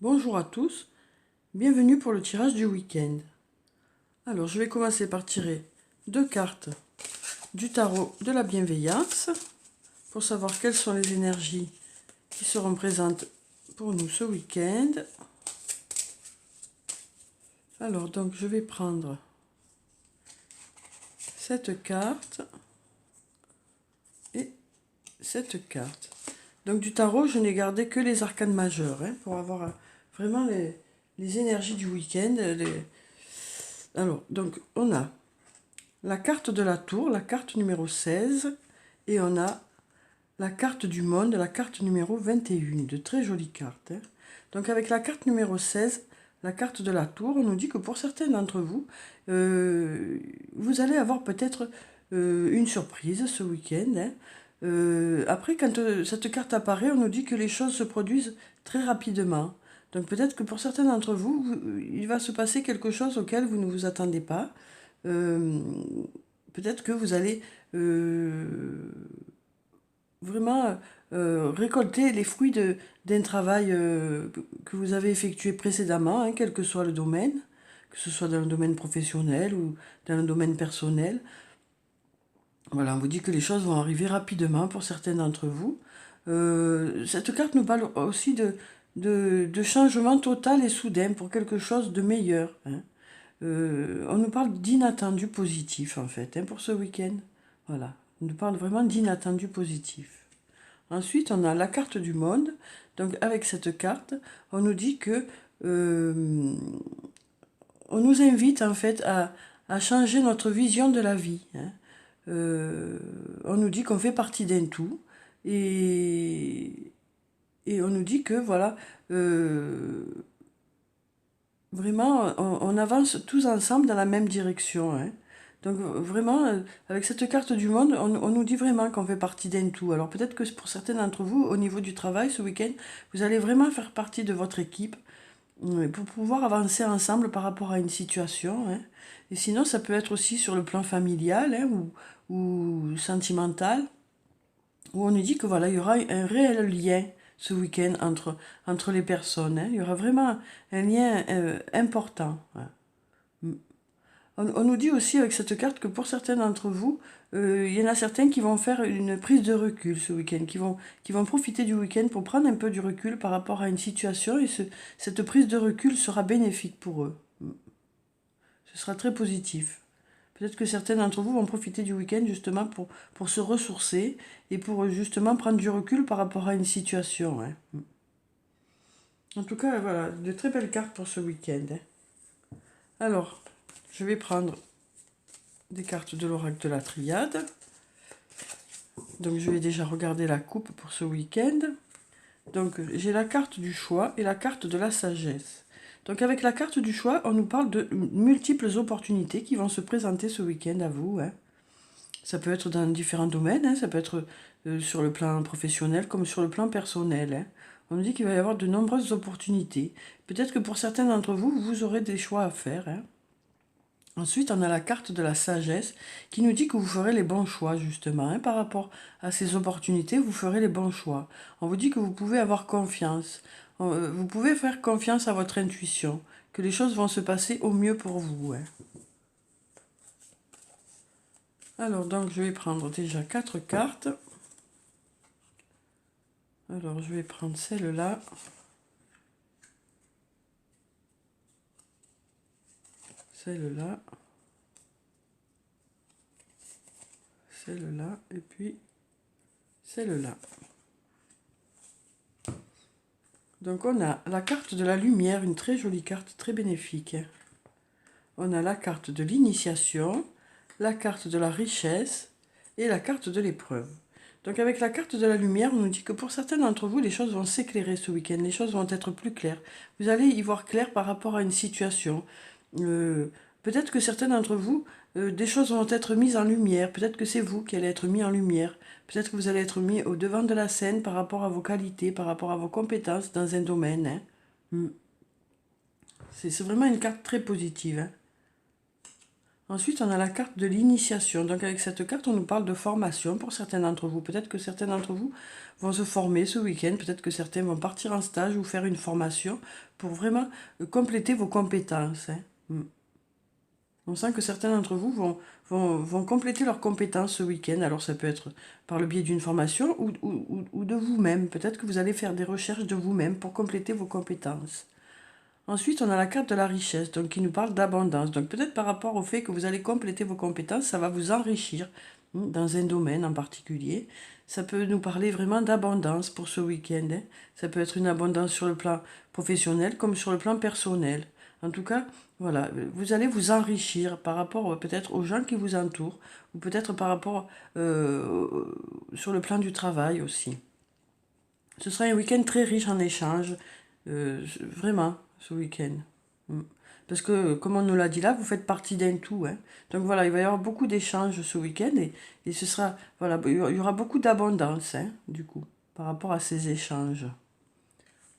Bonjour à tous, bienvenue pour le tirage du week-end. Alors je vais commencer par tirer deux cartes du tarot de la bienveillance pour savoir quelles sont les énergies qui seront présentes pour nous ce week-end. Alors donc je vais prendre cette carte et cette carte. Donc du tarot, je n'ai gardé que les arcanes majeurs pour avoir vraiment les énergies du week-end. Alors, donc on a la carte de la tour, la carte numéro 16, et on a la carte du monde, la carte numéro 21, de très jolies cartes. Donc avec la carte numéro 16, la carte de la tour, on nous dit que pour certains d'entre vous, vous allez avoir peut-être une surprise ce week-end. Après, quand cette carte apparaît, on nous dit que les choses se produisent très rapidement. Donc peut-être que pour certains d'entre vous, il va se passer quelque chose auquel vous ne vous attendez pas. Euh, Peut-être que vous allez vraiment récolter les fruits d'un travail que vous avez effectué précédemment, quel que soit le domaine, que ce soit dans le domaine professionnel ou dans le domaine personnel. Voilà, on vous dit que les choses vont arriver rapidement pour certains d'entre vous. Cette carte nous parle aussi de changement total et soudain pour quelque chose de meilleur. On nous parle d'inattendu positif en fait pour ce week-end. Voilà, on nous parle vraiment d'inattendu positif. Ensuite, on a la carte du monde. Donc avec cette carte, on nous dit que on nous invite en fait à changer notre vision de la vie. On nous dit qu'on fait partie d'un tout et on nous dit que voilà, vraiment, on avance tous ensemble dans la même direction. Donc vraiment, avec cette carte du monde, on nous dit vraiment qu'on fait partie d'un tout. Alors peut-être que pour certains d'entre vous, au niveau du travail, ce week-end, vous allez vraiment faire partie de votre équipe pour pouvoir avancer ensemble par rapport à une situation. Et sinon, ça peut être aussi sur le plan familial ou sentimental, où on nous dit que voilà, il y aura un réel lien ce week-end entre les personnes. Il y aura vraiment un lien important. On nous dit aussi avec cette carte que pour certains d'entre vous, il y en a certains qui vont faire une prise de recul ce week-end, qui vont profiter du week-end pour prendre un peu du recul par rapport à une situation et cette prise de recul sera bénéfique pour eux. Ce sera très positif. Peut-être que certains d'entre vous vont profiter du week-end justement pour se ressourcer et pour justement prendre du recul par rapport à une situation. En tout cas, voilà, de très belles cartes pour ce week-end. Alors, je vais prendre des cartes de l'oracle de la Triade. Donc je vais déjà regarder la coupe pour ce week-end. Donc j'ai la carte du choix et la carte de la sagesse. Donc avec la carte du choix, on nous parle de multiples opportunités qui vont se présenter ce week-end à vous. Ça peut être dans différents domaines, ça peut être sur le plan professionnel comme sur le plan personnel. On nous dit qu'il va y avoir de nombreuses opportunités. Peut-être que pour certains d'entre vous, vous aurez des choix à faire. Ensuite, on a la carte de la sagesse qui nous dit que vous ferez les bons choix, justement. Par rapport à ces opportunités, vous ferez les bons choix. On vous dit que vous pouvez avoir confiance. Vous pouvez faire confiance à votre intuition, que les choses vont se passer au mieux pour vous. Alors, donc, je vais prendre déjà 4 cartes. Alors, je vais prendre celle-là. Celle-là. Celle-là. Et puis, celle-là. Donc on a la carte de la lumière, une très jolie carte, très bénéfique. On a la carte de l'initiation, la carte de la richesse et la carte de l'épreuve. Donc avec la carte de la lumière, on nous dit que pour certains d'entre vous, les choses vont s'éclairer ce week-end, les choses vont être plus claires. Vous allez y voir clair par rapport à une situation. Peut-être que certains d'entre vous, des choses vont être mises en lumière. Peut-être que c'est vous qui allez être mis en lumière. Peut-être que vous allez être mis au devant de la scène par rapport à vos qualités, par rapport à vos compétences dans un domaine. C'est vraiment une carte très positive. Ensuite, on a la carte de l'initiation. Donc avec cette carte, on nous parle de formation pour certains d'entre vous. Peut-être que certains d'entre vous vont se former ce week-end. Peut-être que certains vont partir en stage ou faire une formation pour vraiment compléter vos compétences, hein. On sent que certains d'entre vous vont compléter leurs compétences ce week-end. Alors ça peut être par le biais d'une formation ou de vous-même. Peut-être que vous allez faire des recherches de vous-même pour compléter vos compétences. Ensuite, on a la carte de la richesse, donc qui nous parle d'abondance. Donc peut-être par rapport au fait que vous allez compléter vos compétences, ça va vous enrichir dans un domaine en particulier. Ça peut nous parler vraiment d'abondance pour ce week-end, hein. Ça peut être une abondance sur le plan professionnel comme sur le plan personnel. En tout cas, voilà, vous allez vous enrichir par rapport peut-être aux gens qui vous entourent, ou peut-être par rapport sur le plan du travail aussi. Ce sera un week-end très riche en échanges, vraiment, ce week-end. Mm. Parce que, comme on nous l'a dit là, vous faites partie d'un tout, hein. Donc voilà, il va y avoir beaucoup d'échanges ce week-end et ce sera, voilà, il y aura beaucoup d'abondance, hein, du coup, par rapport à ces échanges.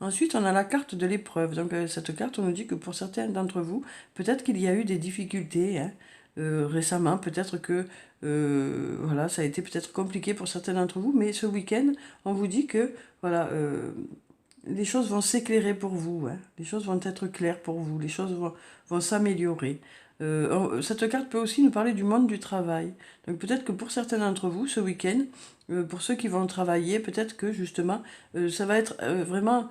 Ensuite, on a la carte de l'épreuve. Donc, cette carte, on nous dit que pour certains d'entre vous, peut-être qu'il y a eu des difficultés, hein, récemment. Peut-être que voilà, ça a été peut-être compliqué pour certains d'entre vous, mais ce week-end, on vous dit que voilà, les choses vont s'éclairer pour vous, hein. Les choses vont être claires pour vous, les choses vont s'améliorer. Cette carte peut aussi nous parler du monde du travail. Donc peut-être que pour certains d'entre vous, ce week-end, pour ceux qui vont travailler, peut-être que justement, ça va être vraiment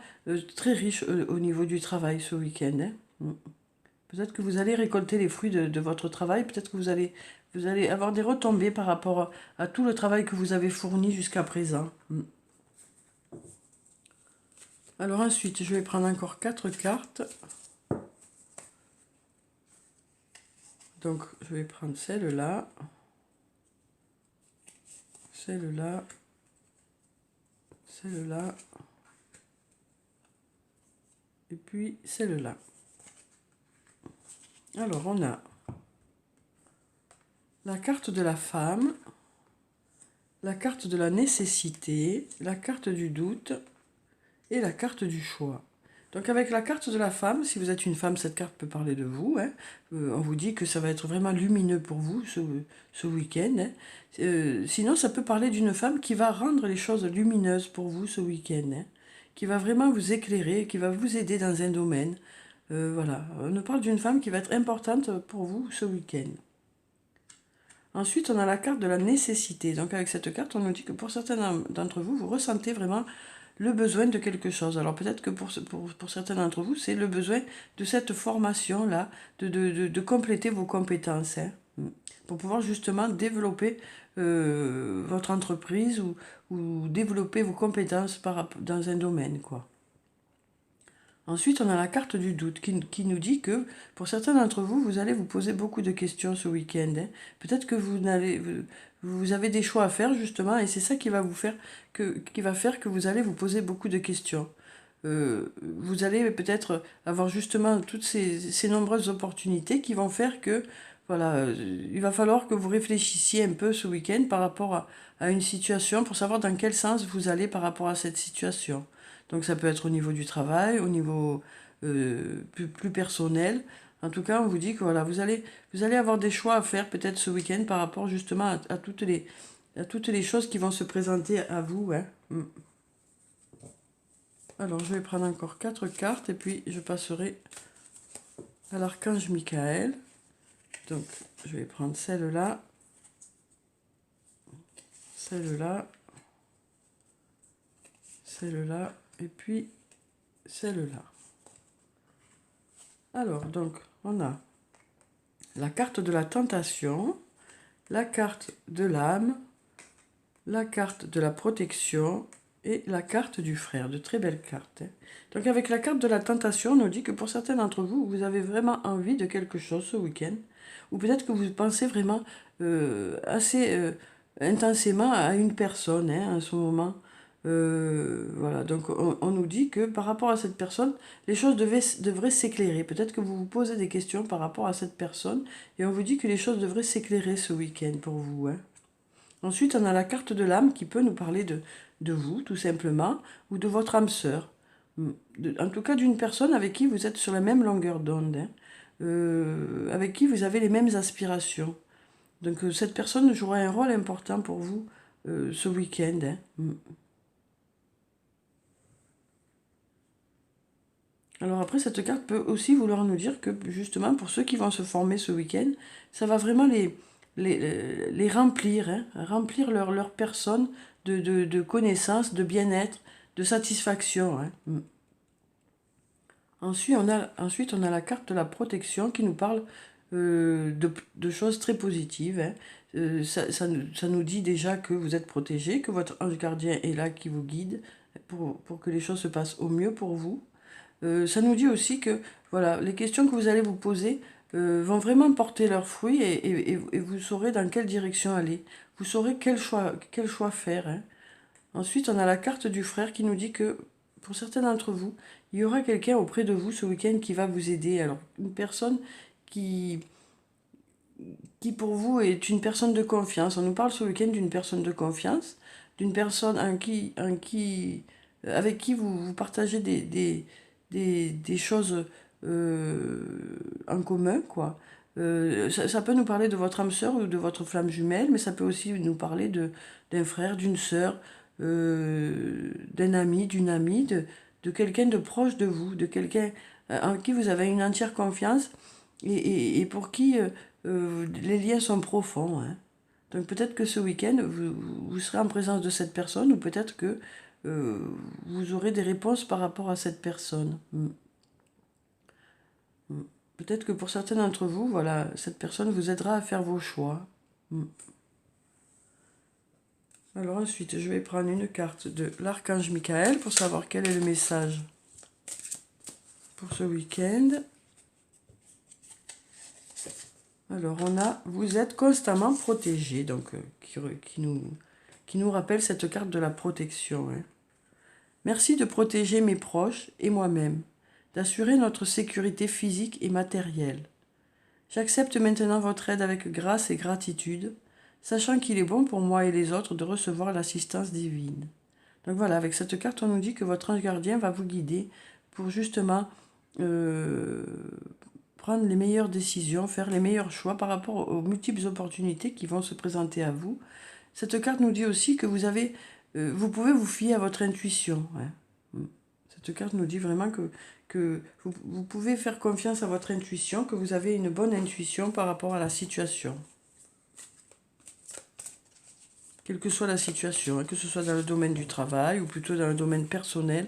très riche au niveau du travail ce week-end, hein. Mm. Peut-être que vous allez récolter les fruits de votre travail, peut-être que vous allez avoir des retombées par rapport à tout le travail que vous avez fourni jusqu'à présent. Mm. Alors ensuite, je vais prendre encore 4 cartes. Donc, je vais prendre celle-là, celle-là, celle-là, et puis celle-là. Alors, on a la carte de la femme, la carte de la nécessité, la carte du doute et la carte du choix. Donc avec la carte de la femme, si vous êtes une femme, cette carte peut parler de vous, hein. On vous dit que ça va être vraiment lumineux pour vous ce week-end, hein. Sinon, ça peut parler d'une femme qui va rendre les choses lumineuses pour vous ce week-end, hein, qui va vraiment vous éclairer, qui va vous aider dans un domaine. Voilà, on nous parle d'une femme qui va être importante pour vous ce week-end. Ensuite, on a la carte de la nécessité. Donc avec cette carte, on nous dit que pour certains d'entre vous, vous ressentez vraiment le besoin de quelque chose. Alors peut-être que pour certains d'entre vous, c'est le besoin de cette formation-là, de compléter vos compétences, hein, pour pouvoir justement développer votre entreprise ou développer vos compétences dans un domaine, quoi. Ensuite, on a la carte du doute qui nous dit que pour certains d'entre vous, vous allez vous poser beaucoup de questions ce week-end, hein. Peut-être que vous avez des choix à faire justement et c'est ça qui va faire que vous allez vous poser beaucoup de questions. Vous allez peut-être avoir justement toutes ces nombreuses opportunités qui vont faire que voilà, il va falloir que vous réfléchissiez un peu ce week-end par rapport à une situation pour savoir dans quel sens vous allez par rapport à cette situation. Donc ça peut être au niveau du travail, au niveau plus personnel. En tout cas, on vous dit que voilà, vous allez avoir des choix à faire peut-être ce week-end par rapport justement à toutes les choses qui vont se présenter à vous, hein. Mm. Alors, je vais prendre encore 4 cartes et puis je passerai à l'archange Michael. Donc, je vais prendre celle-là, celle-là, celle-là et puis celle-là. Alors, donc, on a la carte de la tentation, la carte de l'âme, la carte de la protection et la carte du frère. De très belles cartes, hein. Donc avec la carte de la tentation, on nous dit que pour certains d'entre vous, vous avez vraiment envie de quelque chose ce week-end. Ou peut-être que vous pensez vraiment assez intensément à une personne, hein, en ce moment. Voilà, donc on nous dit que par rapport à cette personne, les choses devraient s'éclairer. Peut-être que vous vous posez des questions par rapport à cette personne et on vous dit que les choses devraient s'éclairer ce week-end pour vous, hein. Ensuite, on a la carte de l'âme qui peut nous parler de vous, tout simplement, ou de votre âme sœur. En tout cas, d'une personne avec qui vous êtes sur la même longueur d'onde, hein. avec qui vous avez les mêmes aspirations. Donc cette personne jouera un rôle important pour vous ce week-end. Hein. Alors après, cette carte peut aussi vouloir nous dire que justement, pour ceux qui vont se former ce week-end, ça va vraiment les remplir, hein, remplir leur personne de connaissances, de bien-être, de satisfaction. Hein. Ensuite, on a la carte de la protection qui nous parle de choses très positives. Hein. Ça nous dit déjà que vous êtes protégé, que votre ange gardien est là qui vous guide pour que les choses se passent au mieux pour vous. Ça nous dit aussi que voilà, les questions que vous allez vous poser vont vraiment porter leurs fruits et vous saurez dans quelle direction aller. Vous saurez quel choix faire. Hein. Ensuite, on a la carte du frère qui nous dit que pour certains d'entre vous, il y aura quelqu'un auprès de vous ce week-end qui va vous aider. Alors, une personne qui, qui pour vous est une personne de confiance. On nous parle ce week-end d'une personne de confiance, d'une personne avec qui vous partagez des choses en commun, quoi. Ça peut nous parler de votre âme sœur ou de votre flamme jumelle, mais ça peut aussi nous parler d'un frère, d'une sœur, d'un ami, d'une amie, de quelqu'un de proche de vous, de quelqu'un en qui vous avez une entière confiance et pour qui les liens sont profonds. Hein. Donc peut-être que ce week-end, vous serez en présence de cette personne ou peut-être que euh, vous aurez des réponses par rapport à cette personne. Peut-être que pour certains d'entre vous, voilà, cette personne vous aidera à faire vos choix. Alors ensuite, je vais prendre une carte de l'archange Michael pour savoir quel est le message pour ce week-end. Alors on a, vous êtes constamment protégé, donc qui nous rappelle cette carte de la protection. Hein. Merci de protéger mes proches et moi-même, d'assurer notre sécurité physique et matérielle. J'accepte maintenant votre aide avec grâce et gratitude, sachant qu'il est bon pour moi et les autres de recevoir l'assistance divine. Donc voilà, avec cette carte, on nous dit que votre ange gardien va vous guider pour justement prendre les meilleures décisions, faire les meilleurs choix par rapport aux multiples opportunités qui vont se présenter à vous. Cette carte nous dit aussi que vous pouvez vous fier à votre intuition. Hein. Cette carte nous dit vraiment que vous pouvez faire confiance à votre intuition, que vous avez une bonne intuition par rapport à la situation. Quelle que soit la situation, hein, que ce soit dans le domaine du travail ou plutôt dans le domaine personnel,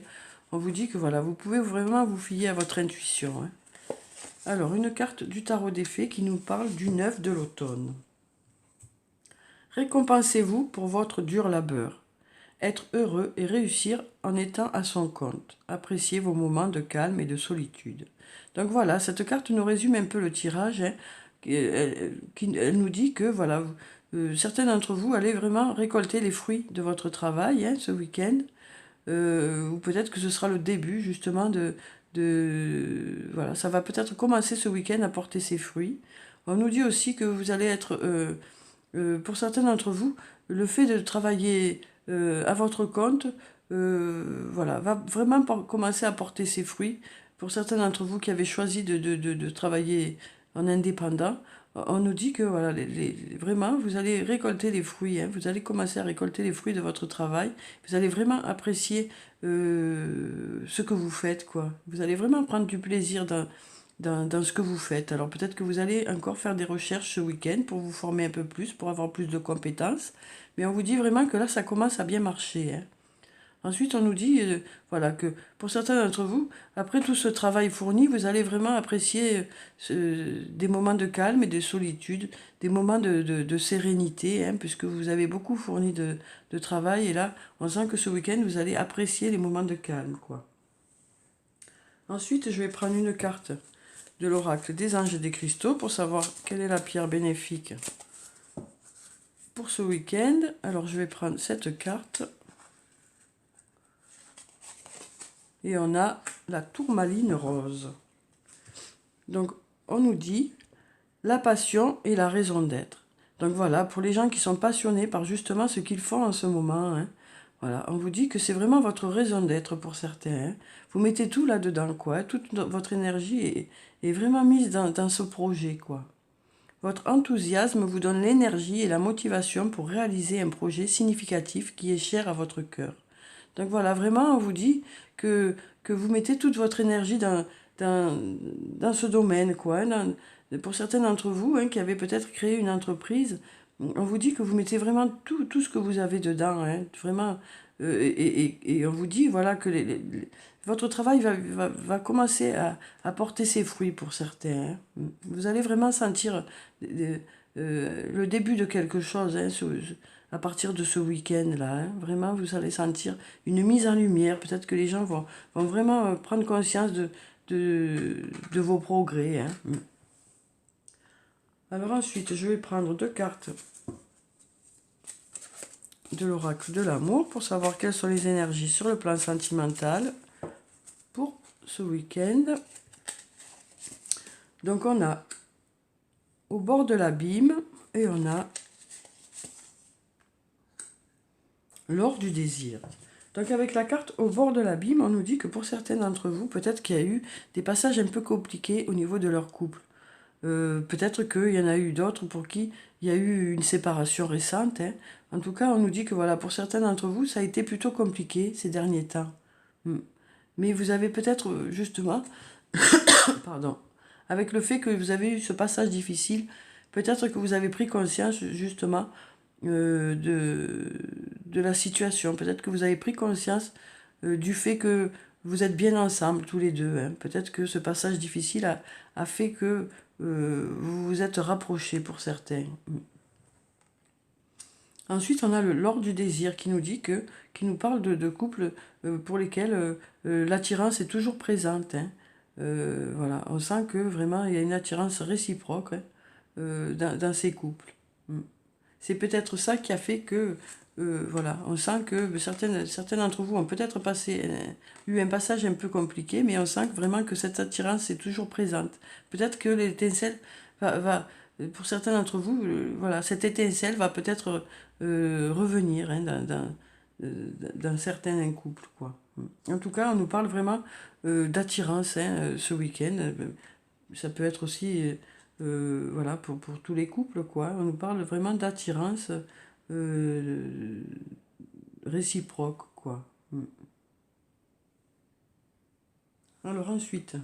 on vous dit que voilà, vous pouvez vraiment vous fier à votre intuition. Hein. Alors, une carte du tarot des fées qui nous parle du 9 de l'automne. Récompensez-vous pour votre dur labeur. Être heureux et réussir en étant à son compte. Appréciez vos moments de calme et de solitude. Donc voilà, cette carte nous résume un peu le tirage. Hein, elle nous dit que voilà, certains d'entre vous allez vraiment récolter les fruits de votre travail hein, ce week-end. Ou peut-être que ce sera le début justement voilà, ça va peut-être commencer ce week-end à porter ses fruits. On nous dit aussi que vous allez être, pour certains d'entre vous, le fait de travailler à votre compte, voilà, va vraiment commencer à porter ses fruits. Pour certains d'entre vous qui avaient choisi de travailler en indépendant, on nous dit que voilà, vraiment, vous allez récolter les fruits. Hein, vous allez commencer à récolter les fruits de votre travail. Vous allez vraiment apprécier ce que vous faites, quoi. Vous allez vraiment prendre du plaisir dans ce que vous faites. Alors peut-être que vous allez encore faire des recherches ce week-end pour vous former un peu plus, pour avoir plus de compétences. Mais on vous dit vraiment que là, ça commence à bien marcher. Hein. Ensuite, on nous dit voilà, que pour certains d'entre vous, après tout ce travail fourni, vous allez vraiment apprécier des moments de calme et de solitude, des moments de sérénité, hein, puisque vous avez beaucoup fourni de travail. Et là, on sent que ce week-end, vous allez apprécier les moments de calme, quoi. Ensuite, je vais prendre une carte de l'oracle des anges et des cristaux pour savoir quelle est la pierre bénéfique pour ce week-end. Alors, je vais prendre cette carte. Et on a la tourmaline rose. Donc, on nous dit la passion et la raison d'être. Donc voilà, pour les gens qui sont passionnés par justement ce qu'ils font en ce moment, hein, Voilà, on vous dit que c'est vraiment votre raison d'être pour certains, hein. Vous mettez tout là-dedans, quoi, hein. Toute votre énergie est vraiment mise dans ce projet, quoi. Votre enthousiasme vous donne l'énergie et la motivation pour réaliser un projet significatif qui est cher à votre cœur. Donc voilà, vraiment, on vous dit que vous mettez toute votre énergie dans, dans ce domaine, quoi, hein. Pour certains d'entre vous, hein, qui avaient peut-être créé une entreprise, on vous dit que vous mettez vraiment tout ce que vous avez dedans, hein, vraiment. Et on vous dit, voilà, que votre travail va commencer à porter ses fruits pour certains, hein. Vous allez vraiment sentir le début de quelque chose, hein, à partir de ce week-end-là, hein. Vraiment, vous allez sentir une mise en lumière. Peut-être que les gens vont vraiment prendre conscience de vos progrès, hein. Alors ensuite, je vais prendre 2 cartes de l'oracle de l'amour pour savoir quelles sont les énergies sur le plan sentimental pour ce week-end. Donc on a au bord de l'abîme et on a l'or du désir. Donc avec la carte au bord de l'abîme, on nous dit que pour certains d'entre vous, peut-être qu'il y a eu des passages un peu compliqués au niveau de leur couple. Peut-être qu'il y en a eu d'autres pour qui il y a eu une séparation récente, hein. En tout cas, on nous dit que voilà, pour certains d'entre vous, ça a été plutôt compliqué ces derniers temps. Mais vous avez peut-être justement, pardon, avec le fait que vous avez eu ce passage difficile, peut-être que vous avez pris conscience justement de la situation. Peut-être que vous avez pris conscience du fait que vous êtes bien ensemble tous les deux, hein. Peut-être que ce passage difficile a fait que vous vous êtes rapprochés pour certains. Ensuite, on a l'or du désir qui nous dit qui nous parle de couples pour lesquels l'attirance est toujours présente, hein. Voilà, on sent que vraiment il y a une attirance réciproque, hein, dans ces couples. C'est peut-être ça qui a fait que, voilà, on sent que certains d'entre vous ont peut-être eu un passage un peu compliqué, mais on sent vraiment que cette attirance est toujours présente. Peut-être que l'étincelle pour certains d'entre vous, voilà, cette étincelle va peut-être revenir, hein, dans certains couples, quoi. En tout cas, on nous parle vraiment d'attirance, hein, ce week-end. Ça peut être aussi, voilà, pour tous les couples, quoi. On nous parle vraiment d'attirance réciproque, quoi. Alors ensuite,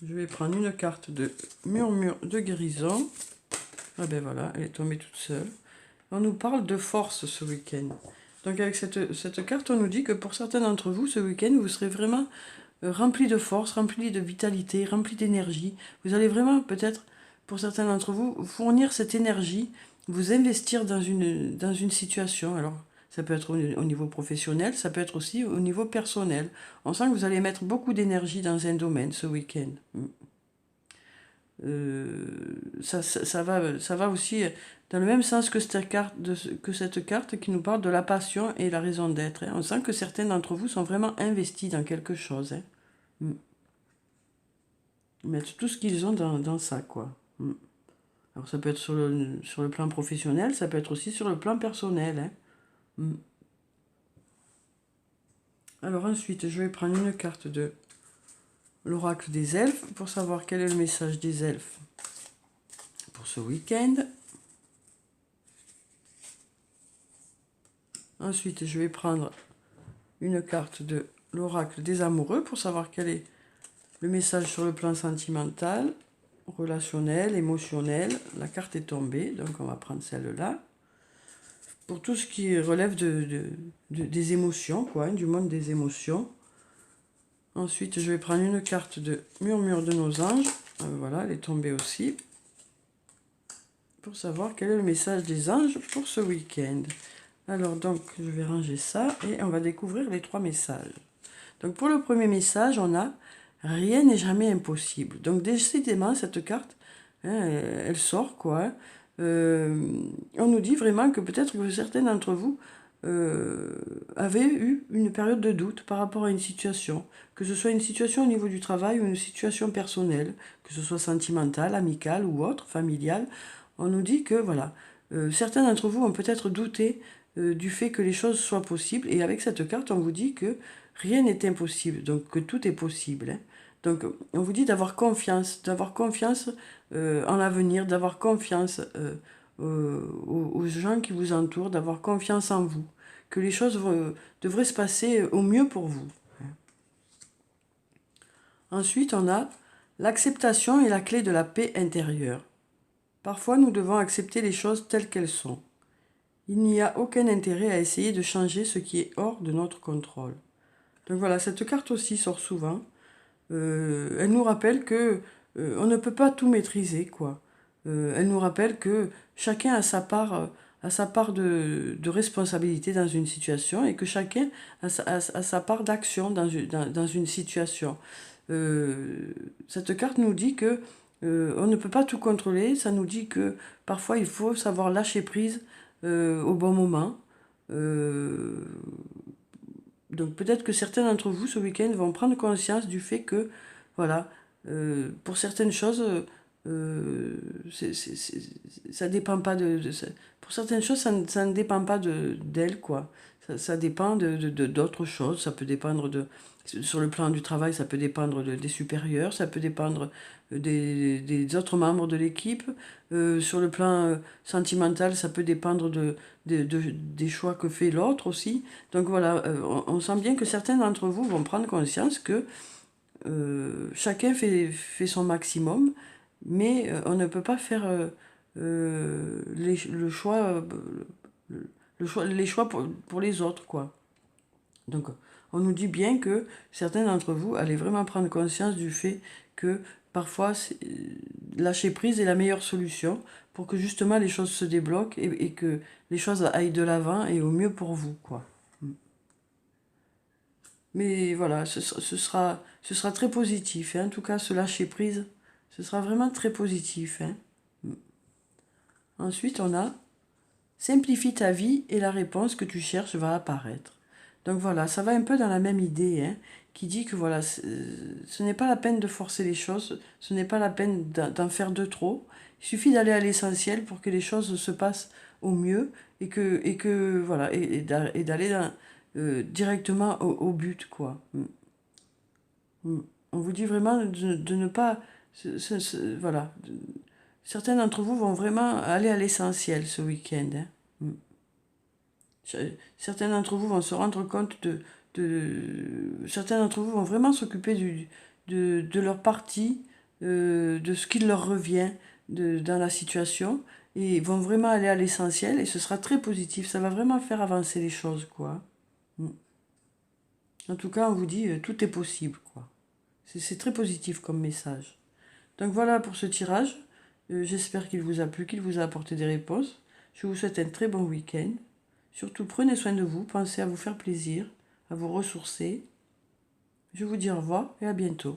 je vais prendre une carte de murmure de guérison. Ah ben voilà, elle est tombée toute seule. On nous parle de force ce week-end. Donc avec cette carte, on nous dit que pour certains d'entre vous, ce week-end, vous serez vraiment rempli de force, rempli de vitalité, rempli d'énergie. Vous allez vraiment, peut-être, pour certains d'entre vous, fournir cette énergie, vous investir dans une situation. Alors, ça peut être au niveau professionnel, ça peut être aussi au niveau personnel. On sent que vous allez mettre beaucoup d'énergie dans un domaine ce week-end. Ça va aussi dans le même sens que cette carte qui nous parle de la passion et la raison d'être, hein. On sent que certains d'entre vous sont vraiment investis dans quelque chose, hein. Ils mettent tout ce qu'ils ont dans ça, quoi. Alors ça peut être sur le plan professionnel, ça peut être aussi sur le plan personnel, hein. Alors ensuite, je vais prendre une carte de l'oracle des elfes pour savoir quel est le message des elfes pour ce week-end. Ensuite, je vais prendre une carte de l'oracle des amoureux pour savoir quel est le message sur le plan sentimental, relationnel, émotionnel. La carte est tombée, donc on va prendre celle-là. Pour tout ce qui relève des émotions, quoi, hein, du monde des émotions. Ensuite, je vais prendre une carte de murmure de nos anges. Voilà, elle est tombée aussi. Pour savoir quel est le message des anges pour ce week-end. Alors, donc, je vais ranger ça et on va découvrir les 3 messages. Donc, pour le premier message, on a « Rien n'est jamais impossible ». Donc, décidément, cette carte, hein, elle sort, quoi, hein. On nous dit vraiment que peut-être que certains d'entre vous avaient eu une période de doute par rapport à une situation, que ce soit une situation au niveau du travail ou une situation personnelle, que ce soit sentimentale, amicale ou autre, familiale. On nous dit que, voilà, certains d'entre vous ont peut-être douté du fait que les choses soient possibles. Et avec cette carte, on vous dit que rien n'est impossible, donc que tout est possible. Hein. Donc on vous dit d'avoir confiance en l'avenir, d'avoir confiance aux gens qui vous entourent, d'avoir confiance en vous, que les choses devraient se passer au mieux pour vous. Ensuite, on a l'acceptation est la clé de la paix intérieure. Parfois, nous devons accepter les choses telles qu'elles sont. Il n'y a aucun intérêt à essayer de changer ce qui est hors de notre contrôle. Donc voilà, cette carte aussi sort souvent. Elle nous rappelle que on ne peut pas tout maîtriser, quoi. Elle nous rappelle que chacun a sa part de responsabilité dans une situation et que chacun a sa part d'action dans une situation. Cette carte nous dit que on ne peut pas tout contrôler. Ça nous dit que parfois il faut savoir lâcher prise au bon moment. Donc peut-être que certains d'entre vous ce week-end vont prendre conscience du fait que, voilà, pour certaines choses, ça dépend pas pour certaines choses, ça ne dépend pas d'elles, quoi. Ça dépend d'autres choses. Ça peut dépendre sur le plan du travail, ça peut dépendre des supérieurs, ça peut dépendre des autres membres de l'équipe. Sur le plan sentimental, ça peut dépendre des choix que fait l'autre aussi. Donc voilà, on sent bien que certains d'entre vous vont prendre conscience que chacun fait son maximum, mais on ne peut pas faire les choix pour les autres, quoi. Donc, on nous dit bien que certains d'entre vous allaient vraiment prendre conscience du fait que parfois, lâcher prise est la meilleure solution pour que justement les choses se débloquent et que les choses aillent de l'avant et au mieux pour vous, quoi. Mais voilà, ce sera très positif. Hein. En tout cas, ce lâcher prise, ce sera vraiment très positif. Hein. Ensuite, on a simplifie ta vie et la réponse que tu cherches va apparaître. Donc voilà, ça va un peu dans la même idée, hein, qui dit que voilà, ce n'est pas la peine de forcer les choses, ce n'est pas la peine d'en faire de trop. Il suffit d'aller à l'essentiel pour que les choses se passent au mieux et que voilà, et d'aller directement au but, quoi. On vous dit vraiment de ne pas, voilà. Certains d'entre vous vont vraiment aller à l'essentiel ce week-end. Hein. Certains d'entre vous vont se rendre compte certains d'entre vous vont vraiment s'occuper de leur partie, de ce qui leur revient dans la situation, et vont vraiment aller à l'essentiel, et ce sera très positif. Ça va vraiment faire avancer les choses, quoi. En tout cas, on vous dit, tout est possible, quoi. C'est très positif comme message. Donc voilà pour ce tirage. J'espère qu'il vous a plu, qu'il vous a apporté des réponses. Je vous souhaite un très bon week-end. Surtout, prenez soin de vous, pensez à vous faire plaisir, à vous ressourcer. Je vous dis au revoir et à bientôt.